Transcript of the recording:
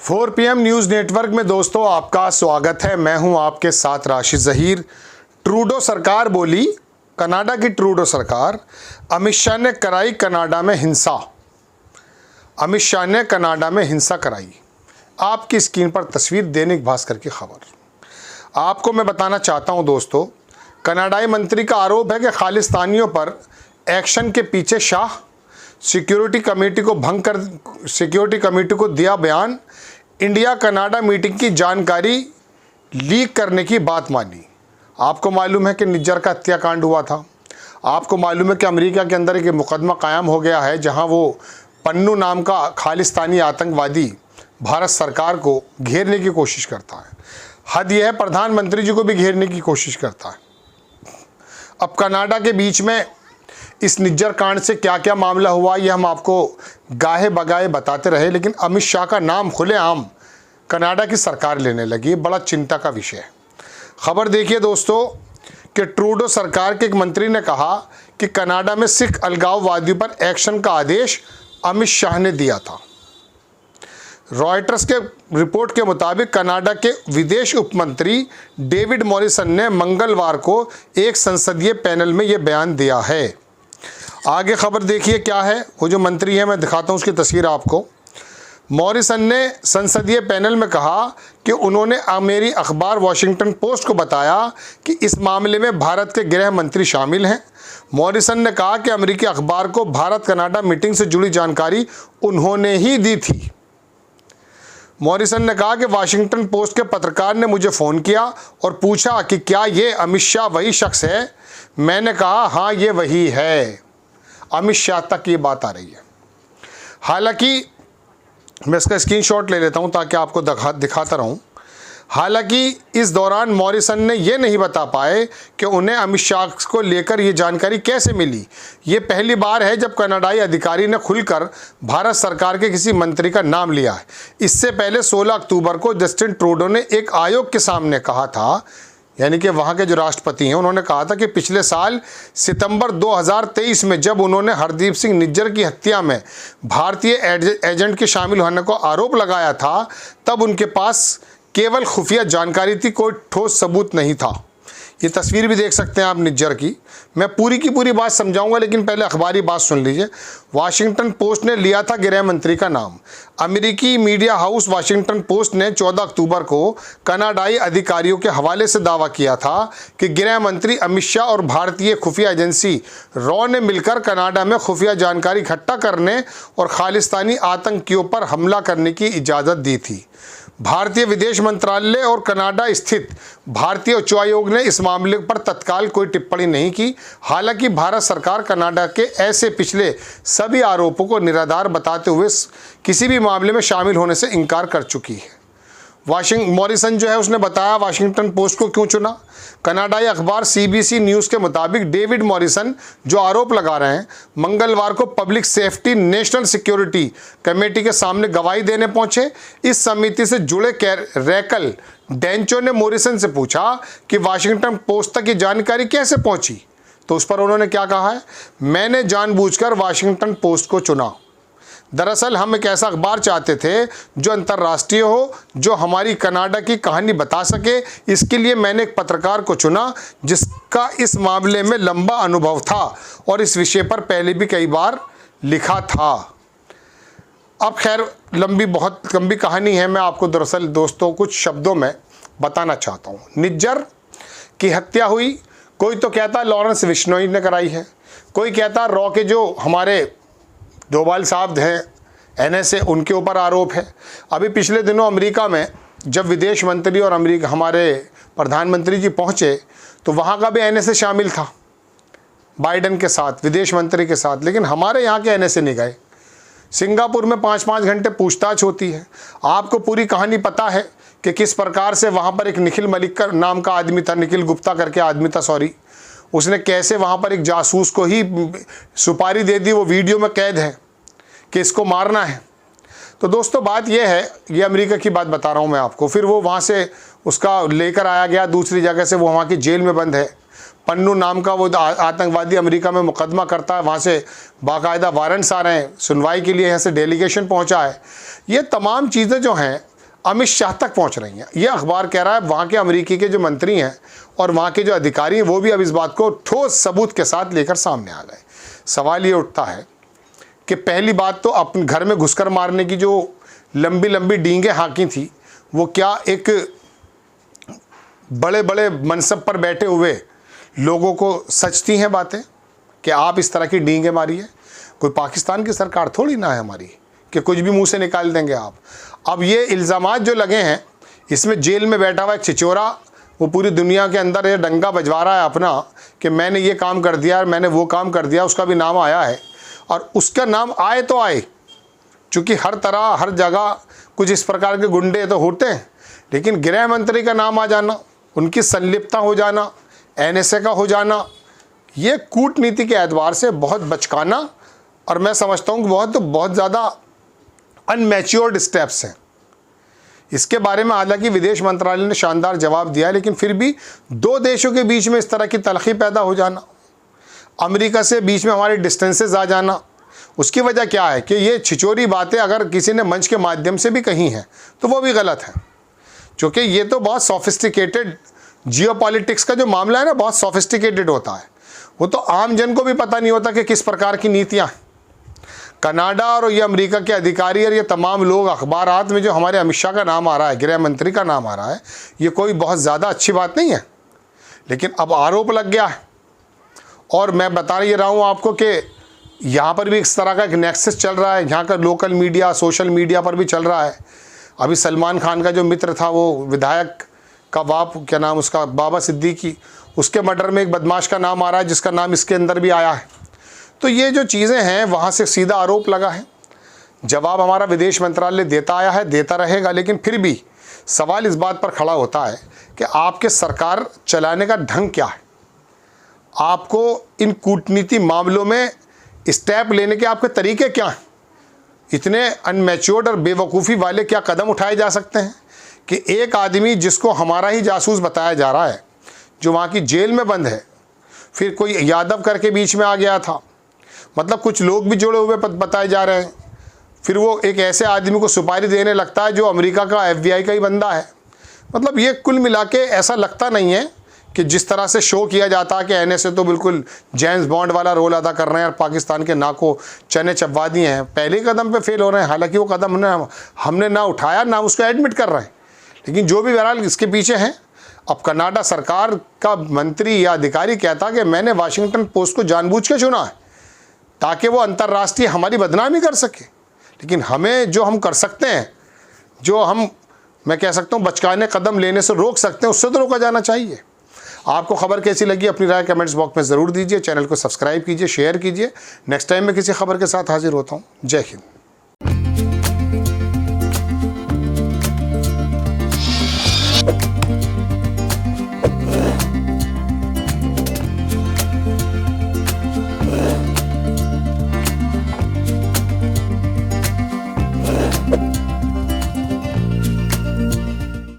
4 PM news network में दोस्तों आपका स्वागत है। मैं हूं आपके साथ राशिद ज़हीर। ट्रूडो सरकार बोली, कनाडा की ट्रूडो सरकार, अमित शाह ने कराई कनाडा में हिंसा। अमित शाह ने कनाडा में हिंसा कराई। आपकी स्क्रीन पर तस्वीर दैनिक भास्कर की खबर। आपको मैं बताना चाहता हूं दोस्तों, कनाडाई मंत्री का आरोप है कि खालिस्तानियों पर एक्शन के पीछे शाह। सिक्योरिटी कमेटी को दिया बयान। इंडिया कनाडा मीटिंग की जानकारी लीक करने की बात मानी। आपको मालूम है कि निज्जर का हत्याकांड हुआ था। आपको मालूम है कि अमेरिका के अंदर एक मुकदमा कायम हो गया है जहां वो पन्नू नाम का खालिस्तानी आतंकवादी भारत सरकार को घेरने की कोशिश करता है। हद यह है, प्रधानमंत्री जी को भी घेरने की कोशिश करता है। अब कनाडा के बीच में इस निज्जर कांड से क्या क्या मामला हुआ ये हम आपको गाहे बगाए बताते रहे, लेकिन अमित शाह का नाम खुलेआम कनाडा की सरकार लेने लगी। बड़ा चिंता का विषय है। खबर देखिए दोस्तों कि ट्रूडो सरकार के एक मंत्री ने कहा कि कनाडा में सिख अलगाववादियों पर एक्शन का आदेश अमित शाह ने दिया था। रॉयटर्स के रिपोर्ट के मुताबिक कनाडा के विदेश उपमंत्री डेविड मॉरिसन ने मंगलवार को एक संसदीय पैनल में यह बयान दिया है। आगे खबर देखिए क्या है। वो जो मंत्री है, मैं दिखाता हूँ उसकी तस्वीर आपको। मॉरिसन ने संसदीय पैनल में कहा कि उन्होंने अमेरिकी अखबार वॉशिंगटन पोस्ट को बताया कि इस मामले में भारत के गृह मंत्री शामिल हैं। मॉरिसन ने कहा कि अमेरिकी अखबार को भारत कनाडा मीटिंग से जुड़ी जानकारी उन्होंने ही दी थी। मॉरिसन ने कहा कि वाशिंगटन पोस्ट के पत्रकार ने मुझे फ़ोन किया और पूछा कि क्या ये अमित शाह वही शख्स है। मैंने कहा हाँ, ये वही है। अमित शाह तक ये बात आ रही है। हालांकि मैं इसका स्क्रीनशॉट ले लेता हूं ताकि आपको दिखाता रहूं। हालांकि इस दौरान मॉरिसन ने यह नहीं बता पाए कि उन्हें अमित शाह को लेकर ये जानकारी कैसे मिली। ये पहली बार है जब कनाडाई अधिकारी ने खुलकर भारत सरकार के किसी मंत्री का नाम लिया है। इससे पहले 16 अक्टूबर को जस्टिन ट्रूडो ने एक आयोग के सामने कहा था, यानी कि वहाँ के जो राष्ट्रपति हैं, उन्होंने कहा था कि पिछले साल सितंबर 2023 में जब उन्होंने हरदीप सिंह निज्जर की हत्या में भारतीय एजेंट के शामिल होने को आरोप लगाया था, तब उनके पास केवल खुफिया जानकारी थी, कोई ठोस सबूत नहीं था। ये तस्वीर भी देख सकते हैं आप निज्जर की। मैं पूरी की पूरी बात समझाऊंगा, लेकिन पहले अखबारी बात सुन लीजिए। वाशिंगटन पोस्ट ने लिया था गृह मंत्री का नाम। अमेरिकी मीडिया हाउस वाशिंगटन पोस्ट ने 14 अक्टूबर को कनाडाई अधिकारियों के हवाले से दावा किया था कि गृह मंत्री अमित शाह और भारतीय खुफिया एजेंसी रॉ ने मिलकर कनाडा में खुफिया जानकारी इकट्ठा करने और खालिस्तानी आतंकियों पर हमला करने की इजाज़त दी थी। भारतीय विदेश मंत्रालय और कनाडा स्थित भारतीय उच्चायोग ने इस मामले पर तत्काल कोई टिप्पणी नहीं की। हालांकि भारत सरकार कनाडा के ऐसे पिछले सभी आरोपों को निराधार बताते हुए किसी भी मामले में शामिल होने से इनकार कर चुकी है। मॉरिसन जो है उसने बताया वाशिंगटन पोस्ट को क्यों चुना। कनाडाई अखबार CBC न्यूज़ के मुताबिक डेविड मॉरिसन जो आरोप लगा रहे हैं, मंगलवार को public safety national security committee के सामने गवाही देने पहुंचे। इस समिति से जुड़े रैकल डेंचो ने मॉरिसन से पूछा कि वाशिंगटन पोस्ट तक ये जानकारी कैसे पहुंची, तो उस पर उन्होंने क्या कहा है, मैंने जानबूझकर वाशिंगटन पोस्ट को चुना। दरअसल हम एक ऐसा अखबार चाहते थे जो अंतर्राष्ट्रीय हो, जो हमारी कनाडा की कहानी बता सके। इसके लिए मैंने एक पत्रकार को चुना जिसका इस मामले में लंबा अनुभव था और इस विषय पर पहले भी कई बार लिखा था। अब खैर बहुत लंबी कहानी है, मैं आपको दरअसल दोस्तों कुछ शब्दों में बताना चाहता हूँ। निज्जर की हत्या हुई, कोई तो कहता लॉरेंस बिश्नोई ने कराई है, कोई कहता रॉ के जो हमारे डोभाल साहब हैं NSA, उनके ऊपर आरोप है। अभी पिछले दिनों अमेरिका में जब विदेश मंत्री और हमारे प्रधानमंत्री जी पहुंचे तो वहां का भी NSA शामिल था बाइडन के साथ, विदेश मंत्री के साथ, लेकिन हमारे यहाँ के NSA नहीं गए। सिंगापुर में 5-5 घंटे पूछताछ होती है। आपको पूरी कहानी पता है कि किस प्रकार से वहाँ पर एक निखिल मलिक का नाम का आदमी था, निखिल गुप्ता करके आदमी था, सॉरी, उसने कैसे वहाँ पर एक जासूस को ही सुपारी दे दी। वो वीडियो में कैद है कि इसको मारना है। तो दोस्तों बात यह है, ये अमेरिका की बात बता रहा हूँ मैं आपको। फिर वो वहाँ से उसका लेकर आया गया दूसरी जगह से, वो वहाँ की जेल में बंद है। पन्नू नाम का वो आतंकवादी अमेरिका में मुकदमा करता है, वहाँ से बाकायदा वारंट्स आ रहे हैं सुनवाई के लिए, यहाँ से डेलीगेशन पहुँचा है। ये तमाम चीज़ें जो हैं अमित शाह तक पहुंच रही हैं। ये अखबार कह रहा है वहाँ के अमेरिकी के जो मंत्री हैं और वहाँ के जो अधिकारी हैं वो भी अब इस बात को ठोस सबूत के साथ लेकर सामने आ गए। सवाल ये उठता है कि पहली बात तो अपने घर में घुसकर मारने की जो लंबी लंबी डींगें हाँकी थी वो क्या एक बड़े बड़े मनसब पर बैठे हुए लोगों को सचती हैं बातें कि आप इस तरह की डींगें मारिए? कोई पाकिस्तान की सरकार थोड़ी ना है हमारी कि कुछ भी मुंह से निकाल देंगे आप। अब ये इल्ज़ामात जो लगे हैं इसमें जेल में बैठा हुआ एक छिचोरा वो पूरी दुनिया के अंदर ये डंगा बजवा रहा है अपना कि मैंने ये काम कर दिया और मैंने वो काम कर दिया, उसका भी नाम आया है। और उसका नाम आए तो आए, चूँकि हर तरह हर जगह कुछ इस प्रकार के गुंडे तो होते हैं, लेकिन गृह मंत्री का नाम आ जाना, उनकी संलिप्तता हो जाना, NSA का हो जाना, ये कूटनीति के एतबार से बहुत बचकाना और मैं समझता हूँ कि बहुत ज़्यादा अनमैच्योर्ड स्टेप्स हैं। इसके बारे में हालांकि विदेश मंत्रालय ने शानदार जवाब दिया है, लेकिन फिर भी दो देशों के बीच में इस तरह की तलखी पैदा हो जाना, अमेरिका से बीच में हमारे डिस्टेंसेस आ जाना, उसकी वजह क्या है कि ये छिचोरी बातें अगर किसी ने मंच के माध्यम से भी कही हैं तो वो भी गलत है, क्योंकि ये तो बहुत सोफिस्टिकेटेड जियोपॉलिटिक्स का जो मामला है ना, बहुत सोफिस्टिकेटेड होता है। वो तो आम जन को भी पता नहीं होता कि किस प्रकार की नीतियाँ हैं। कनाडा और ये अमेरिका के अधिकारी और ये तमाम लोग अखबारात में जो हमारे अमित शाह का नाम आ रहा है, गृह मंत्री का नाम आ रहा है, ये कोई बहुत ज़्यादा अच्छी बात नहीं है, लेकिन अब आरोप लग गया है। और मैं बता ही रहा हूँ आपको कि यहाँ पर भी इस तरह का एक नेक्सस चल रहा है, यहाँ का लोकल मीडिया सोशल मीडिया पर भी चल रहा है। अभी सलमान खान का जो मित्र था वो विधायक का बाप, क्या नाम उसका, बाबा सिद्दीकी, उसके मर्डर में एक बदमाश का नाम आ रहा है जिसका नाम इसके अंदर भी आया है। तो ये जो चीज़ें हैं वहाँ से सीधा आरोप लगा है। जवाब हमारा विदेश मंत्रालय देता आया है, देता रहेगा, लेकिन फिर भी सवाल इस बात पर खड़ा होता है कि आपके सरकार चलाने का ढंग क्या है, आपको इन कूटनीति मामलों में स्टेप लेने के आपके तरीके क्या हैं। इतने अनमैच्योर्ड और बेवकूफ़ी वाले क्या कदम उठाए जा सकते हैं कि एक आदमी जिसको हमारा ही जासूस बताया जा रहा है, जो वहाँ की जेल में बंद है, फिर कोई यादव करके बीच में आ गया था, मतलब कुछ लोग भी जुड़े हुए बताए जा रहे हैं, फिर वो एक ऐसे आदमी को सुपारी देने लगता है जो अमेरिका का FBI का ही बंदा है। मतलब ये कुल मिला के ऐसा लगता नहीं है कि जिस तरह से शो किया जाता है कि NSA तो बिल्कुल जेम्स बॉन्ड वाला रोल अदा कर रहे हैं और पाकिस्तान के नाको चने चबवा दिए हैं, पहले कदम पे फेल हो रहे हैं। हालांकि वो कदम हमने ना उठाया, ना उसको एडमिट कर रहे हैं, लेकिन जो भी बहरहाल इसके पीछे हैं। अब कनाडा सरकार का मंत्री या अधिकारी कहता कि मैंने वाशिंगटन पोस्ट को जानबूझ के चुना है ताकि वो अंतर्राष्ट्रीय हमारी बदनामी कर सके, लेकिन हमें जो हम कर सकते हैं, जो हम मैं कह सकता हूँ बचकाने कदम लेने से रोक सकते हैं, उससे तो रोका जाना चाहिए। आपको खबर कैसी लगी अपनी राय कमेंट्स बॉक्स में ज़रूर दीजिए। चैनल को सब्सक्राइब कीजिए, शेयर कीजिए। नेक्स्ट टाइम मैं किसी खबर के साथ हाजिर होता हूँ। जय हिंद।